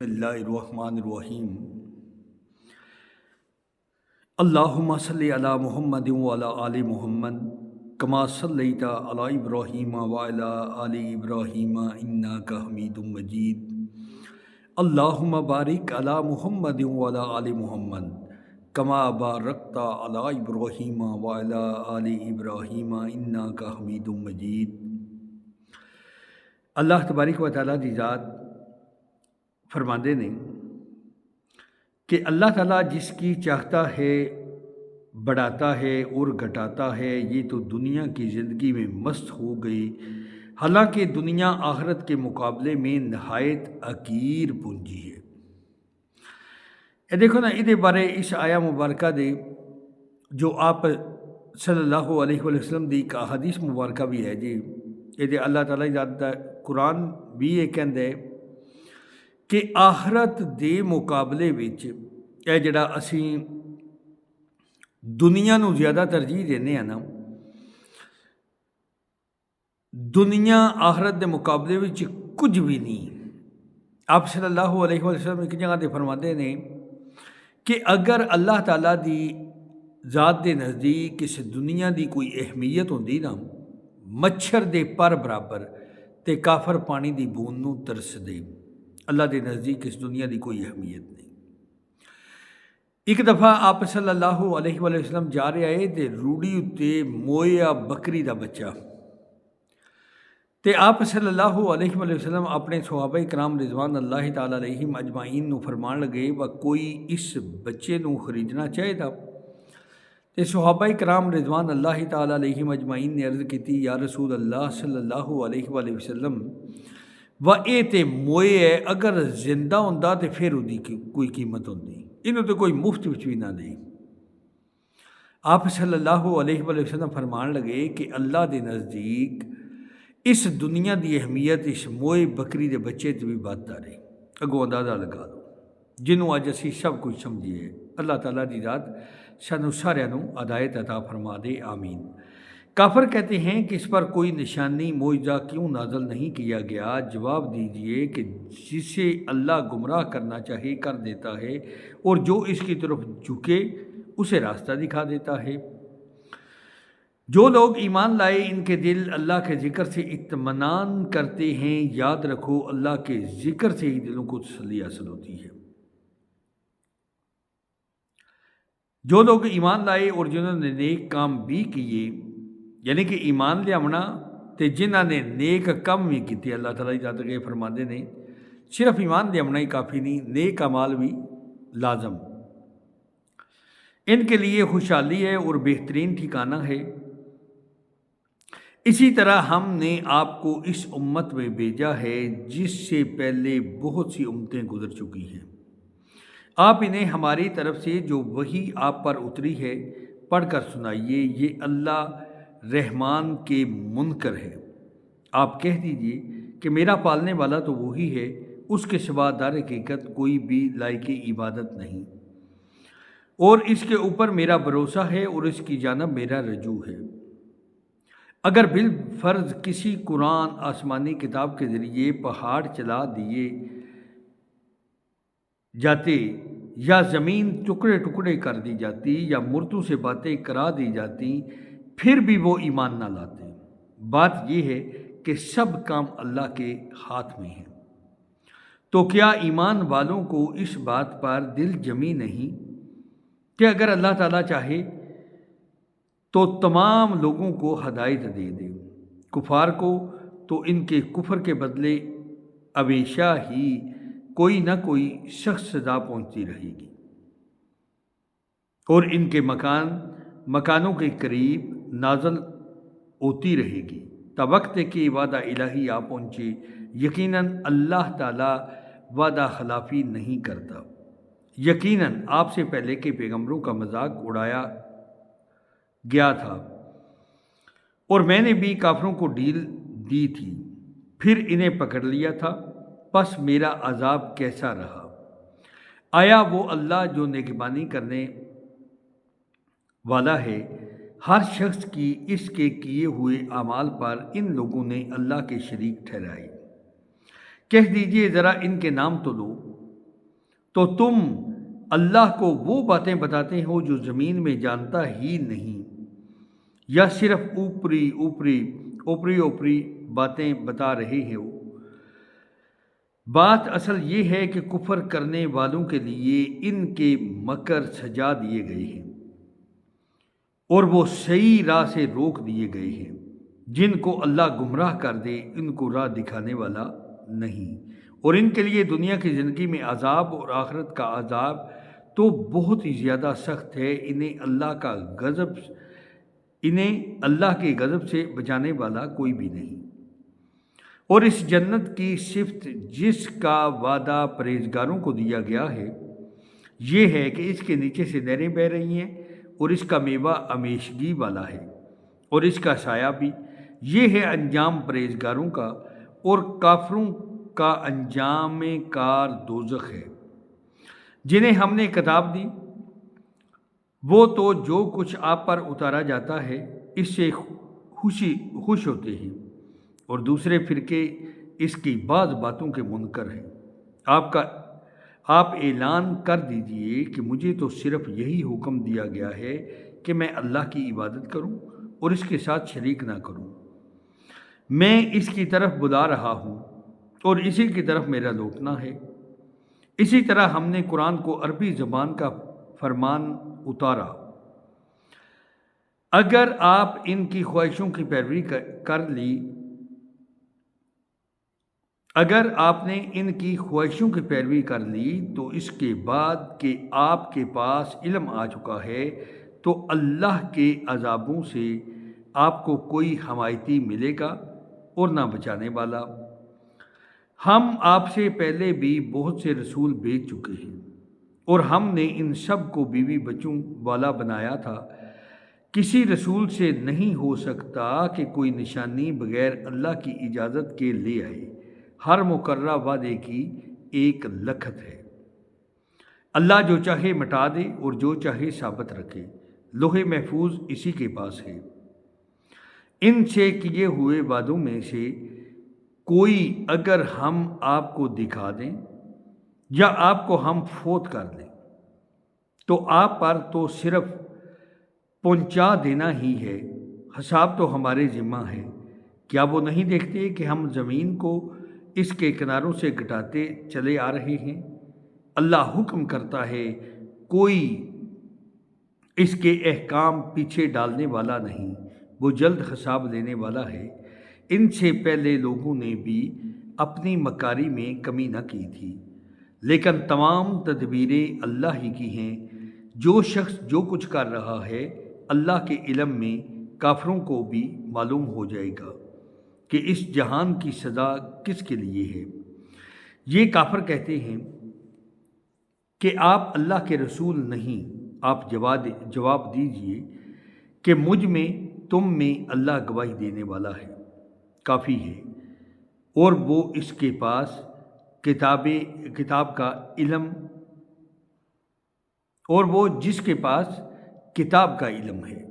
اللہ الرحمن الرحیم اللہم صلی علی محمد وعلی آل محمد کما صلیت علی ابراہیم وعلی آل ابراہیم انک حمید مجید اللہم بارک علی محمد وعلی آل محمد کما بارکت علی ابراہیم وعلی آل ابراہیم انک حمید مجید۔ اللہ تبارک و تعالیٰ دی ذات فرماندے نے کہ اللہ تعالیٰ جس کی چاہتا ہے بڑھاتا ہے اور گھٹاتا ہے، یہ تو دنیا کی زندگی میں مست ہو گئی، حالانکہ دنیا آخرت کے مقابلے میں نہایت حقیر پونجی ہے۔ دیکھو نا، یہ بارے اس آیا مبارکہ دے جو آپ صلی اللہ علیہ وسلم دی ایک حدیث مبارکہ بھی ہے جی، یہ اللہ تعالیٰ دا قرآن بھی یہ کہندا ہے کہ آخرت دے مقابلے وچ اے جڑا اسی دنیا نو زیادہ ترجیح دینے ہیں نا، دنیا آخرت دے مقابلے وچ کچھ بھی نہیں۔ آپ صلی اللہ علیہ وسلم ایک جگہ تے فرماتے ہیں کہ اگر اللہ تعالیٰ دی ذات دے نزدیک اس دنیا دی کوئی اہمیت ہوندی نا مچھر دے پر برابر، تے کافر پانی دی بوند نو ترس دے۔ اللہ دے نزدیک اس دنیا دی کوئی اہمیت نہیں۔ ایک دفعہ آپ صلی اللہ علیہ وسلم جا رہے آئے تے روڑی اتے مویا بکری دا بچہ، تے آپ صلی اللہ علیہ وسلم اپنے صحابہ کرام رضوان اللہ تعالیٰ علیہم اجمعین نو فرمان لگے و کوئی اس بچے نو خریدنا چاہے دا، تے صحابہ کرام رضوان اللہ تعالیٰ علیہم اجمعین نے عرض کی یا رسول اللہ صلی اللہ علیہ وسلم و اے تے موئے ہے، اگر زندہ ہوندا تے پھر اودی کوئی قیمت ہوندی، انہوں تے کوئی مفت وچ بھی نہ دے۔ آپ صلی اللہ علیہ وسلم فرمان لگے کہ اللہ دے نزدیک اس دنیا دی اہمیت اس موئے بکری دے بچے تے بھی بدتر ہے۔ اگوں اندازہ لگا لو، جنوں اج اسی سب کچھ سمجھیے۔ اللہ تعالیٰ دی ذات سانو سارے نو ہدایت عطا فرما دے، آمین۔ کافر کہتے ہیں کہ اس پر کوئی نشانی معجزہ کیوں نازل نہیں کیا گیا؟ جواب دیجئے کہ جسے اللہ گمراہ کرنا چاہے کر دیتا ہے، اور جو اس کی طرف جھکے اسے راستہ دکھا دیتا ہے۔ جو لوگ ایمان لائے ان کے دل اللہ کے ذکر سے اطمینان کرتے ہیں۔ یاد رکھو، اللہ کے ذکر سے ہی دلوں کو تسلی حاصل ہوتی ہے۔ جو لوگ ایمان لائے اور جنہوں نے نیک کام بھی کیے، یعنی کہ ایمان لیاونا تے جنہاں نے نیک کام بھی کیتے، اللہ تعالیٰ ذات کے فرماندے نے صرف ایمان لیاونا ہی کافی نہیں، نیک اعمال بھی لازم۔ ان کے لیے خوشحالی ہے اور بہترین ٹھکانہ ہے۔ اسی طرح ہم نے آپ کو اس امت میں بھیجا ہے جس سے پہلے بہت سی امتیں گزر چکی ہیں، آپ انہیں ہماری طرف سے جو وحی آپ پر اتری ہے پڑھ کر سنائیے، یہ اللہ رحمان کے منکر ہے۔ آپ کہہ دیجئے کہ میرا پالنے والا تو وہی ہے، اس کے سوا در حقیقت کوئی بھی لائق عبادت نہیں، اور اس کے اوپر میرا بھروسہ ہے اور اس کی جانب میرا رجوع ہے۔ اگر بالفرض کسی قرآن آسمانی کتاب کے ذریعے پہاڑ چلا دیے جاتے، یا زمین ٹکڑے ٹکڑے کر دی جاتی، یا مردوں سے باتیں کرا دی جاتی، پھر بھی وہ ایمان نہ لاتے۔ بات یہ ہے کہ سب کام اللہ کے ہاتھ میں ہیں۔ تو کیا ایمان والوں کو اس بات پر دل جمی نہیں کہ اگر اللہ تعالیٰ چاہے تو تمام لوگوں کو ہدایت دے دے؟ کفار کو تو ان کے کفر کے بدلے ہمیشہ ہی کوئی نہ کوئی شخص سزا پہنچتی رہے گی، اور ان کے مکانوں کے قریب نازل ہوتی رہے گی تا وقت کہ وعدہ الہی آ پہنچے۔ یقیناً اللہ تعالیٰ وعدہ خلافی نہیں کرتا۔ یقیناً آپ سے پہلے کے پیغمبروں کا مذاق اڑایا گیا تھا، اور میں نے بھی کافروں کو ڈھیل دی تھی، پھر انہیں پکڑ لیا تھا، پس میرا عذاب کیسا رہا؟ آیا وہ اللہ جو نگہبانی کرنے والا ہے ہر شخص کی اس کے کیے ہوئے اعمال پر ان لوگوں نے اللہ کے شریک ٹھہرائے؟ کہہ دیجئے ذرا ان کے نام تو لو، تو تم اللہ کو وہ باتیں بتاتے ہو جو زمین میں جانتا ہی نہیں، یا صرف اوپری باتیں بتا رہے ہو؟ بات اصل یہ ہے کہ کفر کرنے والوں کے لیے ان کے مکر سجا دیے گئے ہیں، اور وہ صحیح راہ سے روک دیے گئے ہیں۔ جن کو اللہ گمراہ کر دے ان کو راہ دکھانے والا نہیں، اور ان کے لیے دنیا کی زندگی میں عذاب اور آخرت کا عذاب تو بہت ہی زیادہ سخت ہے۔ انہیں اللہ کے غضب سے بچانے والا کوئی بھی نہیں۔ اور اس جنت کی صفت جس کا وعدہ پرہیزگاروں کو دیا گیا ہے یہ ہے کہ اس کے نیچے سے نہریں بہہ رہی ہیں، اور اس کا میوہ ہمیشگی والا ہے، اور اس کا سایہ بھی۔ یہ ہے انجام پرہیزگاروں کا، اور کافروں کا انجام کار دوزخ ہے۔ جنہیں ہم نے کتاب دی وہ تو جو کچھ آپ پر اتارا جاتا ہے اس سے خوش ہوتے ہیں، اور دوسرے فرقے اس کی بعض باتوں کے منکر ہیں۔ آپ اعلان کر دیجئے کہ مجھے تو صرف یہی حکم دیا گیا ہے کہ میں اللہ کی عبادت کروں اور اس کے ساتھ شریک نہ کروں۔ میں اس کی طرف بلا رہا ہوں اور اسی کی طرف میرا لوٹنا ہے۔ اسی طرح ہم نے قرآن کو عربی زبان کا فرمان اتارا۔ اگر آپ ان کی خواہشوں کی پیروی کر لی اگر آپ نے ان کی خواہشوں کی پیروی کر لی تو اس کے بعد کہ آپ کے پاس علم آ چکا ہے تو اللہ کے عذابوں سے آپ کو کوئی حمایتی ملے گا اور نہ بچانے والا۔ ہم آپ سے پہلے بھی بہت سے رسول بھیج چکے ہیں، اور ہم نے ان سب کو بیوی بچوں والا بنایا تھا۔ کسی رسول سے نہیں ہو سکتا کہ کوئی نشانی بغیر اللہ کی اجازت کے لے آئے۔ ہر مقررہ وعدے کی ایک لکھت ہے۔ اللہ جو چاہے مٹا دے اور جو چاہے ثابت رکھے۔ لوح محفوظ اسی کے پاس ہے۔ ان سے کیے ہوئے وعدوں میں سے کوئی اگر ہم آپ کو دکھا دیں یا آپ کو ہم فوت کر دیں تو آپ پر تو صرف پہنچا دینا ہی ہے، حساب تو ہمارے ذمہ ہے۔ کیا وہ نہیں دیکھتے کہ ہم زمین کو اس کے کناروں سے گٹاتے چلے آ رہے ہیں؟ اللہ حکم کرتا ہے، کوئی اس کے احکام پیچھے ڈالنے والا نہیں، وہ جلد حساب لینے والا ہے۔ ان سے پہلے لوگوں نے بھی اپنی مکاری میں کمی نہ کی تھی، لیکن تمام تدبیریں اللہ ہی کی ہیں۔ جو شخص جو کچھ کر رہا ہے اللہ کے علم میں کافروں کو بھی معلوم ہو جائے گا کہ اس جہان کی سزا کس کے لیے ہے۔ یہ کافر کہتے ہیں کہ آپ اللہ کے رسول نہیں۔ آپ جواب دیجئے کہ مجھ میں تم میں اللہ گواہی دینے والا ہے، کافی ہے، اور وہ اس کے پاس کتاب کا علم اور وہ جس کے پاس کتاب کا علم ہے۔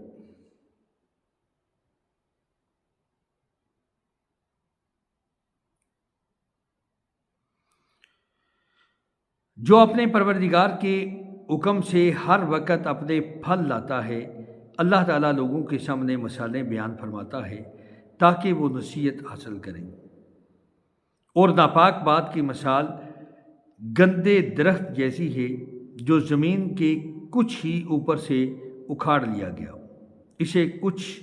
جو اپنے پروردگار کے حکم سے ہر وقت اپنے پھل لاتا ہے، اللہ تعالیٰ لوگوں کے سامنے مثالیں بیان فرماتا ہے تاکہ وہ نصیحت حاصل کریں۔ اور ناپاک بات کی مثال گندے درخت جیسی ہے جو زمین کے کچھ ہی اوپر سے اکھاڑ لیا گیا، اسے کچھ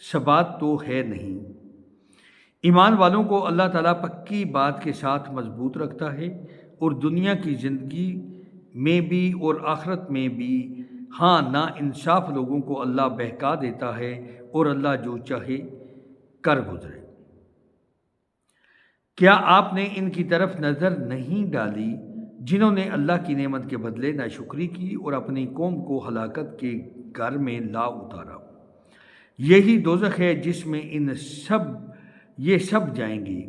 ثبات تو ہے نہیں۔ ایمان والوں کو اللہ تعالیٰ پکی بات کے ساتھ مضبوط رکھتا ہے، اور دنیا کی زندگی میں بھی اور آخرت میں بھی۔ ہاں، نا انصاف لوگوں کو اللہ بہکا دیتا ہے، اور اللہ جو چاہے کر گزرے۔ کیا آپ نے ان کی طرف نظر نہیں ڈالی جنہوں نے اللہ کی نعمت کے بدلے ناشکری کی اور اپنی قوم کو ہلاکت کے گھر میں لا اتارا؟ یہی دوزخ ہے جس میں یہ سب جائیں گے،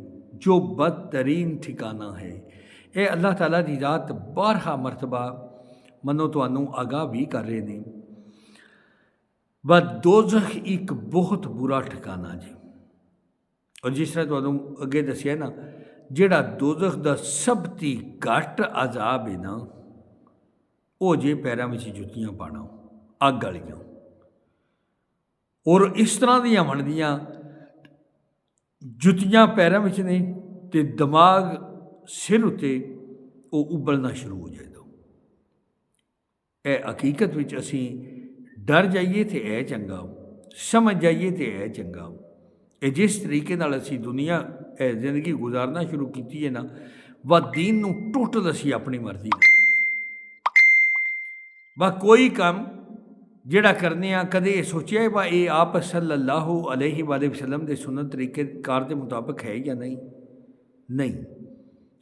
جو بدترین ٹھکانہ ہے۔ اے اللہ تعالیٰ دی ذات بارہا مرتبہ منو توانوں آگاہ بھی کر رہے نے، دوزخ ایک بہت برا ٹھکانہ جی۔ اور جس طرح تانوں اگے دسیا نا، جیڑا دوزخ دا سب تی گھٹ عذاب ہے نا، وہ جے پیروں میں جُتیاں پانا اگ والیاں، اور اس طرح دیا بندیاں جُتیاں پیروں میں نے تو دماغ سر اتنے وہ ابلنا شروع ہو جائے گا۔ یہ حقیقت وچ اسی ڈر جائیے تو یہ چنگا، سمجھ جائیے تو یہ چنگا۔ یہ جس طریقے نال اسی دنیا زندگی گزارنا شروع کی ہے نا، وہ دین نو ٹوٹل اسی اپنی مرضی وہ کوئی کام جڑا کرنے کدے یہ سوچیا ہے با یہ آپ صلی اللہ علیہ وآلہ وسلم دے سنت طریقے کار دے مطابق ہے یا نہیں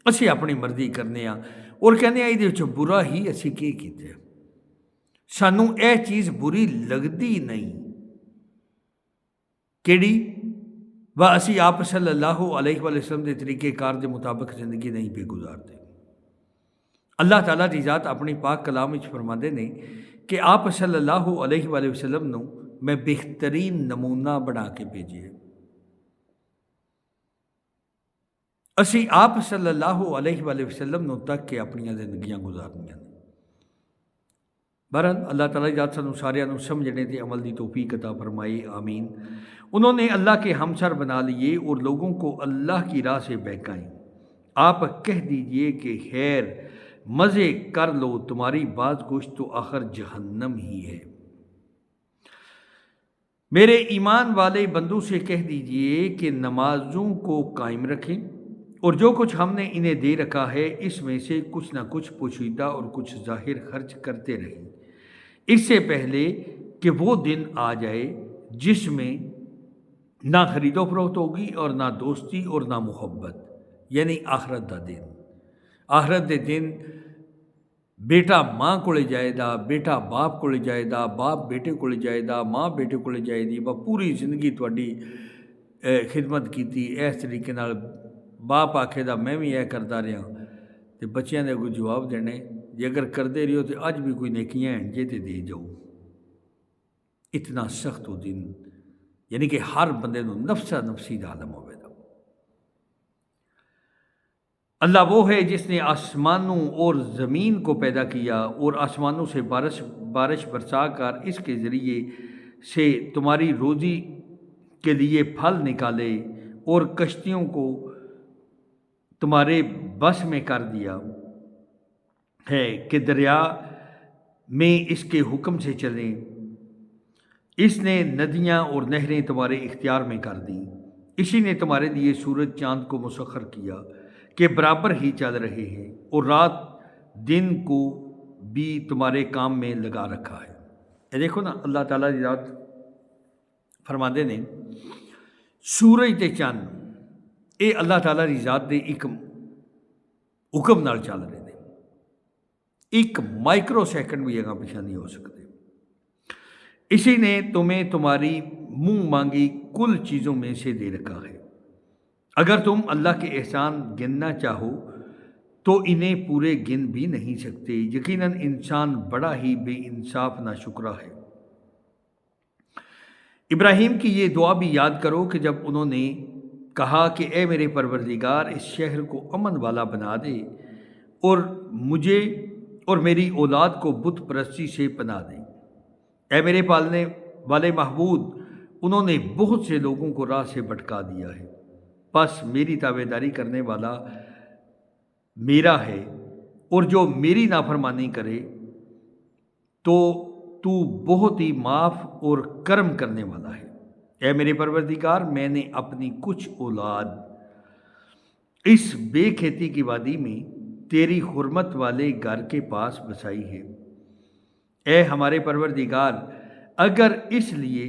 اسی اپنی مرضی کرنے اور کہنے یہ برا ہی اسی کی کیتے سانوں اے چیز بری لگتی نہیں کیڑی وہ اسی آپ صلی اللہ علیہ وآلہ وسلم دے طریقے کار دے مطابق زندگی نہیں پہ گزارتے۔ اللہ تعالیٰ دی ذات اپنی پاک کلام وچ فرماندے نے کہ آپ صلی اللہ علیہ وآلہ وسلم نو میں بہترین نمونہ بنا کے بھیجے۔ اسی آپ صلی اللہ علیہ وآلہ وسلم نو تک کے اپنی زندگیاں گزارنیاں۔ بہرحال اللہ تعالیٰ کی ذات سانوں سارے سمجھنے تے عمل دی توفیق عطا فرمائے، آمین۔ انہوں نے اللہ کے ہمسر بنا لیے اور لوگوں کو اللہ کی راہ سے بہکائیں۔ آپ کہہ دیجئے کہ خیر مزے کر لو، تمہاری باز گوشت تو آخر جہنم ہی ہے۔ میرے ایمان والے بندوں سے کہہ دیجئے کہ نمازوں کو قائم رکھیں اور جو کچھ ہم نے انہیں دے رکھا ہے اس میں سے کچھ نہ کچھ پوشیدہ اور کچھ ظاہر خرچ کرتے رہیں، اس سے پہلے کہ وہ دن آ جائے جس میں نہ خرید و فروخت ہوگی اور نہ دوستی اور نہ محبت، یعنی آخرت دا دن۔ آخرت دے دن بیٹا ماں کو جائے دا، بیٹا باپ کو جائے دا، باپ بیٹے کو جائے دا، ماں بیٹے کو جائے دی۔ وہ پوری زندگی تھوڑی خدمت کیتی اس طریقے نال، باپ آکھے دا میں بھی یہ کرتا رہا تو بچیاں نے کوئی جواب دینے جی اگر کرتے رہو تو اج بھی کوئی نیکیاں ہیں جے تے دے جاؤ۔ اتنا سخت وہ دن، یعنی کہ ہر بندے نو نفسا نفسی دا عالم ہوئے دا۔ اللہ وہ ہے جس نے آسمانوں اور زمین کو پیدا کیا اور آسمانوں سے بارش برسا کر اس کے ذریعے سے تمہاری روزی کے لیے پھل نکالے اور کشتیوں کو تمہارے بس میں کر دیا ہے کہ دریا میں اس کے حکم سے چلیں۔ اس نے ندیاں اور نہریں تمہارے اختیار میں کر دیں۔ اسی نے تمہارے لیے سورج چاند کو مسخر کیا کہ برابر ہی چل رہے ہیں اور رات دن کو بھی تمہارے کام میں لگا رکھا ہے۔ یہ دیکھو نا اللہ تعالیٰ کی ذات فرماندے نے سورج تے چند یہ اللہ تعالیٰ کی ذات دے ایک حکم نال چل رہے ہیں، ایک مائکرو سیکنڈ بھی اگاں پیچھے نہیں ہو سکتے۔ اسی نے تمہیں تمہاری منہ مانگی کل چیزوں میں سے دے رکھا ہے۔ اگر تم اللہ کے احسان گننا چاہو تو انہیں پورے گن بھی نہیں سکتے، یقیناً انسان بڑا ہی بے انصاف ناشکرا ہے۔ ابراہیم کی یہ دعا بھی یاد کرو کہ جب انہوں نے کہا کہ اے میرے پروردگار اس شہر کو امن والا بنا دے اور مجھے اور میری اولاد کو بت پرستی سے پناہ دے۔ اے میرے پالنے والے محبوب، انہوں نے بہت سے لوگوں کو راہ سے بھٹکا دیا ہے، پس میری تابعداری کرنے والا میرا ہے اور جو میری نافرمانی کرے تو بہت ہی معاف اور کرم کرنے والا ہے۔ اے میرے پروردگار، میں نے اپنی کچھ اولاد اس بے کھیتی کی وادی میں تیری حرمت والے گھر کے پاس بسائی ہے۔ اے ہمارے پروردگار، اگر اس لیے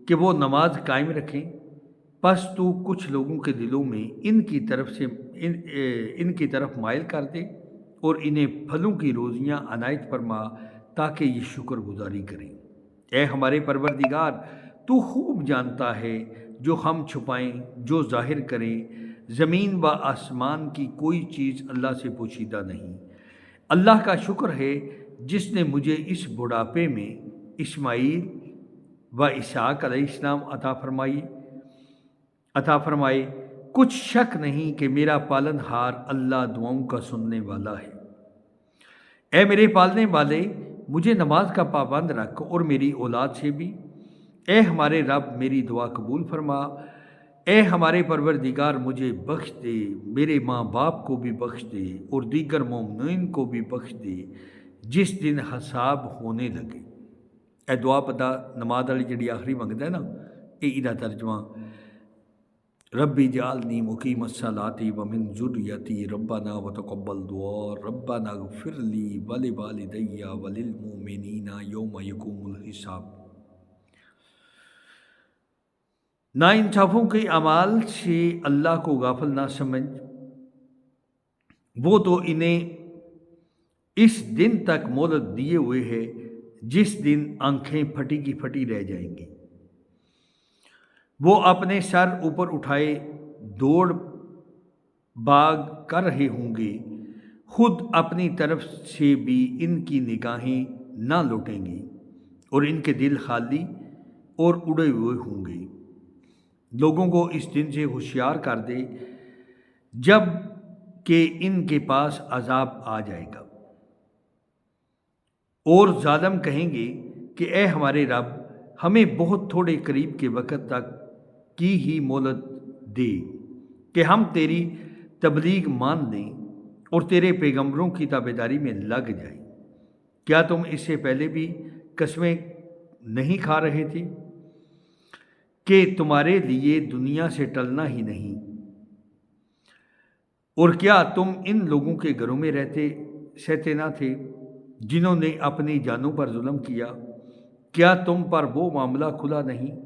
کہ وہ نماز قائم رکھیں پس تو کچھ لوگوں کے دلوں میں ان کی طرف مائل کر دے اور انہیں پھلوں کی روزیاں عنایت فرما تاکہ یہ شکر گزاری کریں۔ اے ہمارے پروردگار، تو خوب جانتا ہے جو ہم چھپائیں جو ظاہر کریں، زمین و آسمان کی کوئی چیز اللہ سے پوشیدہ نہیں۔ اللہ کا شکر ہے جس نے مجھے اس بڑھاپے میں اسماعیل و اسحاق علیہ السلام عطا فرمائے۔ کچھ شک نہیں کہ میرا پالن ہار اللہ دعاؤں کا سننے والا ہے۔ اے میرے پالنے والے، مجھے نماز کا پابند رکھ اور میری اولاد سے بھی۔ اے ہمارے رب، میری دعا قبول فرما۔ اے ہمارے پروردگار، مجھے بخش دے، میرے ماں باپ کو بھی بخش دے اور دیگر مومنین کو بھی بخش دے جس دن حساب ہونے لگے۔ اے دعا پتہ نماز والی جڑی آخری منگتا ہے نا، یہ ترجمہ ربی جعلنی مقیم الصلاۃ ومن ذریتی ربنا وتقبل دعا ربنا اغفر لی ولوالدی وللمؤمنین یوم یقوم الحساب۔ ناانصافوں کے اعمال سے اللہ کو غافل نہ سمجھ، وہ تو انہیں اس دن تک مہلت دیے ہوئے ہے جس دن آنکھیں پھٹی کی پھٹی رہ جائیں گی۔ وہ اپنے سر اوپر اٹھائے دوڑ بھاگ کر رہے ہوں گے، خود اپنی طرف سے بھی ان کی نگاہیں نہ لوٹیں گی اور ان کے دل خالی اور اڑے ہوئے ہوں گے۔ لوگوں کو اس دن سے ہوشیار کر دے جب کہ ان کے پاس عذاب آ جائے گا، اور ظالم کہیں گے کہ اے ہمارے رب، ہمیں بہت تھوڑے قریب کے وقت تک کی ہی مہلت دے کہ ہم تیری تبلیغ مان لیں اور تیرے پیغمبروں کی تابعداری میں لگ جائیں۔ کیا تم اس سے پہلے بھی قسمیں نہیں کھا رہے تھے کہ تمہارے لیے دنیا سے ٹلنا ہی نہیں؟ اور کیا تم ان لوگوں کے گھروں میں سہتے نہ تھے جنہوں نے اپنی جانوں پر ظلم کیا؟ کیا تم پر وہ معاملہ کھلا نہیں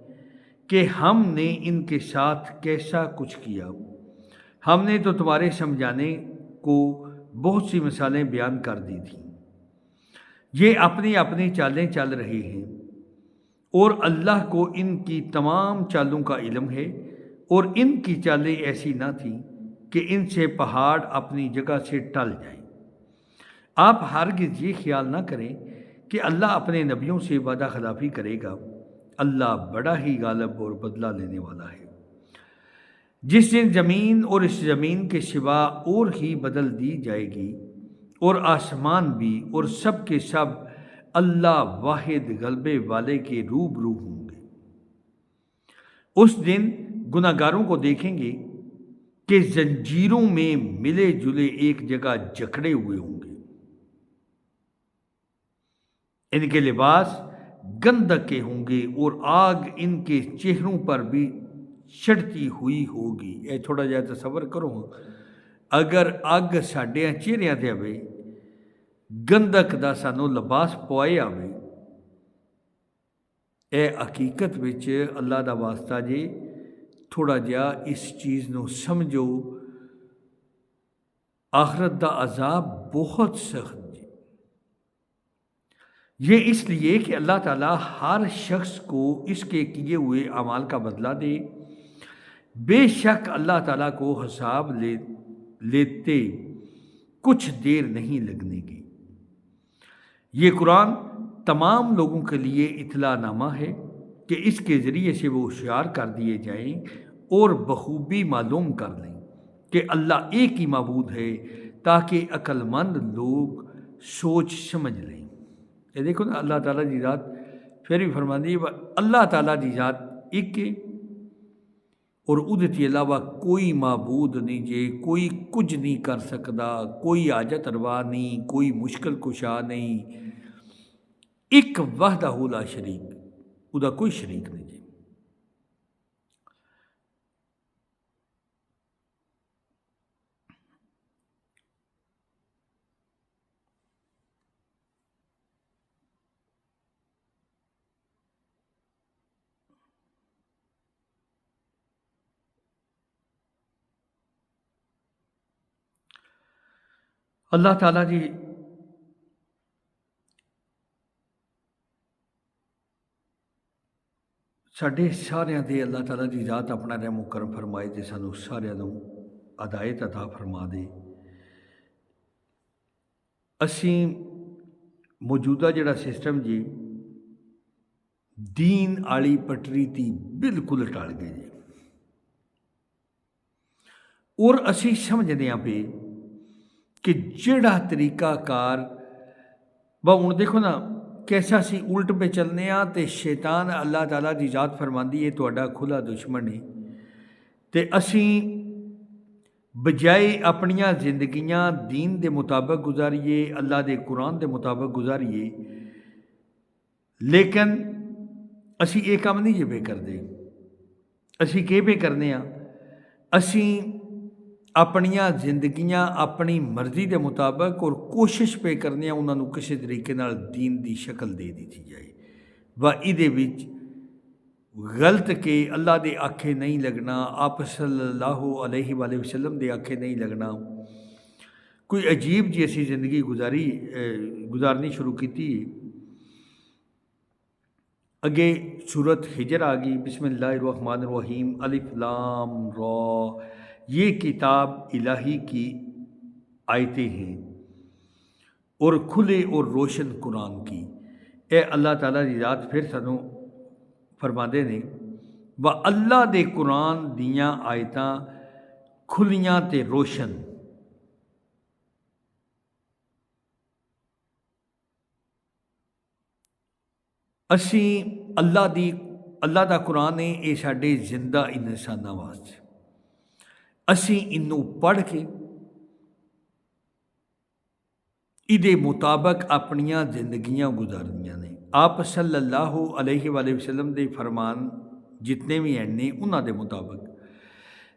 کہ ہم نے ان کے ساتھ کیسا کچھ کیا؟ ہم نے تو تمہارے سمجھانے کو بہت سی مثالیں بیان کر دی تھیں۔ یہ اپنی اپنی چالیں چل رہے ہیں، اور اللہ کو ان کی تمام چالوں کا علم ہے، اور ان کی چالیں ایسی نہ تھیں کہ ان سے پہاڑ اپنی جگہ سے ٹل جائیں۔ آپ ہرگز یہ خیال نہ کریں کہ اللہ اپنے نبیوں سے وعدہ خلافی کرے گا۔ اللہ بڑا ہی غالب اور بدلہ لینے والا ہے۔ جس دن زمین اور اس زمین کے سوا اور ہی بدل دی جائے گی، اور آسمان بھی اور سب کے سب اللہ واحد غلبے والے کے روبرو ہوں گے۔ اس دن گناہ گاروں کو دیکھیں گے کہ زنجیروں میں ملے جلے ایک جگہ جکڑے ہوئے ہوں گے۔ ان کے لباس گندک کے ہوں گے اور آگ ان کے چہروں پر بھی چڑھتی ہوئی ہوگی۔ اے تھوڑا جہا تصور کرو، اگر اگ ساڈے چہریاں تے آوے، گندک دا سانو لباس پوائے آوے، اے حقیقت وچ اللہ دا واسطہ جے تھوڑا جہا اس چیز نو سمجھو، آخرت دا عذاب بہت سخت جی۔ یہ اس لیے کہ اللہ تعالیٰ ہر شخص کو اس کے کیے ہوئے اعمال کا بدلہ دے۔ بے شک اللہ تعالیٰ کو حساب لیتے کچھ دیر نہیں لگنے گی۔ یہ قرآن تمام لوگوں کے لیے اطلاع نامہ ہے کہ اس کے ذریعے سے وہ ہوشیار کر دیے جائیں اور بخوبی معلوم کر لیں کہ اللہ ایک ہی معبود ہے، تاکہ عقل مند لوگ سوچ سمجھ لیں۔ یہ دیکھو نا، اللہ تعالیٰ کی ذات پھر بھی فرماندی ہے اللہ تعالیٰ کی ذات ایک ہے، اور ادھے علاوہ کوئی معبود نہیں جے، کوئی کچھ نہیں کر سکتا، کوئی حاجت روا نہیں، کوئی مشکل کشا نہیں، ایک وحدہ لا شریک، ادا کوئی شریک نہیں جی۔ اللہ تعالیٰ جی ساڈے سارے دے اللہ تعالیٰ دی ذات اپنا رحم و کرم فرمائے تے سانو سارے نوں ہدایت عطا فرما دے۔ اسی موجودہ جڑا سسٹم جی دین آلی پٹری تی بالکل ٹال گئے جی، اور اسی سمجھنے پہ کہ جڑا طریقہ کار ہوں دیکھو نا کیسا اسی الٹ پہ چلنے ہاں تے شیطان اللہ تعالیٰ دی ذات فرماندی ہے تہاڈا کھلا دشمن ہے، تے اسی بجائے اپنیاں زندگیاں دین دے مطابق گزاریے، اللہ دے قرآن دے مطابق گزاریے، لیکن اسی یہ کام نہیں جے پہ کرتے۔ اسی کہ پہ کرنے ہاں، اسی اپنیاں زندگیاں اپنی مرضی دے مطابق اور کوشش پہ کرنے ہاں انہوں کسی طریقے نال دین دی شکل دے دیتی جائے، و ایدے وچ غلط کہ اللہ دے آکھے نہیں لگنا، آپ صلی اللہ علیہ وآلہ وسلم دے آکھے نہیں لگنا، کوئی عجیب جی اسی زندگی گزارنی شروع کیتی۔ اگے سورت ہجر آ گئی، بسم اللہ الرحمن الرحیم، الف لام را، یہ کتاب الہی کی آیتیں ہیں اور کھلے اور روشن قرآن کی۔ اے اللہ تعالیٰ دی ذات پھر سانوں فرماندے نے و اللہ دے قرآن دیاں آیتاں کھلیاں تے روشن۔ اسی اللہ دا قرآن ہے، یہ ساڈے زندہ انساناں واسطے، اسی انوں پڑھ کے ایدے مطابق اپنیاں زندگیاں گزارنیاں نے۔ آپ صلی اللہ علیہ وآلہ وسلم دے فرمان جتنے بھی ہیں انہاں دے مطابق،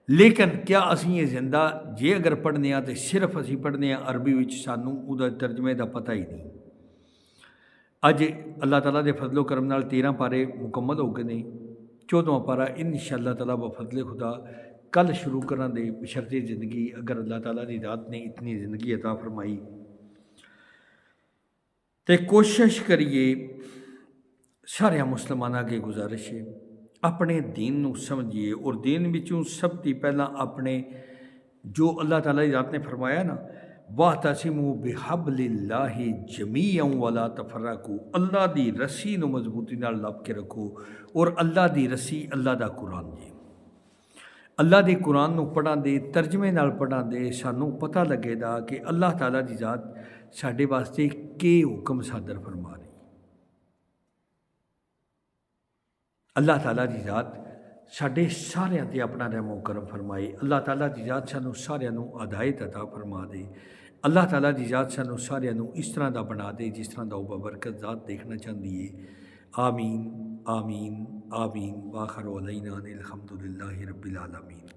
لیکن کیا اسی یہ زندہ جے اگر پڑھنے ہاں تو صرف اسی پڑھنے ہاں عربی وچ، سانوں او دا ترجمے دا پتہ ہی نہیں۔ اج اللہ تعالیٰ دے فضل و کرم نال 13 پارے مکمل ہو گئے نے، 14واں پارہ انشاءاللہ تعالیٰ بفضل خدا کل شروع کرن دے بشرطِ زندگی، اگر اللہ تعالیٰ دی ذات نے اتنی زندگی عطا فرمائی تے کوشش کریے سارے مسلمانہ کے گزارش ہے اپنے دین نو سمجھیے، اور دین بچوں سب تی پہلا اپنے جو اللہ تعالیٰ کی ذات نے فرمایا نا، وَاعْتَصِمُوا بِحَبْلِ اللَّهِ جَمِيعًا وَلَا تَفَرَّقُوا، اللہ دی رسی نو مضبوطی نال لپ کے رکھو، اور اللہ دی رسی اللہ دا قرآن جی۔ اللہ دے قرآن نو پڑھاں دے ترجمے نال پڑھاں دے سانوں پتہ لگے دا کہ اللہ تعالیٰ دی ذات ساڈے واسطے کے حکم صادر فرما رہی۔ اللہ تعالیٰ دی ذات ساڈے ساریاں تے اپنا رحم و کرم فرمائے، اللہ تعالیٰ دی ذات سانوں ساریاں نوں ہدایت عطا فرما دے، اللہ تعالیٰ دی ذات سانوں ساریاں نوں اس طرح دا بنا دے جس طرح دا وہ ببرکت ذات دیکھنا چاہندی ہے۔ آمین آمین آمین، وآخر دعوانا الحمدللہ رب العالمین۔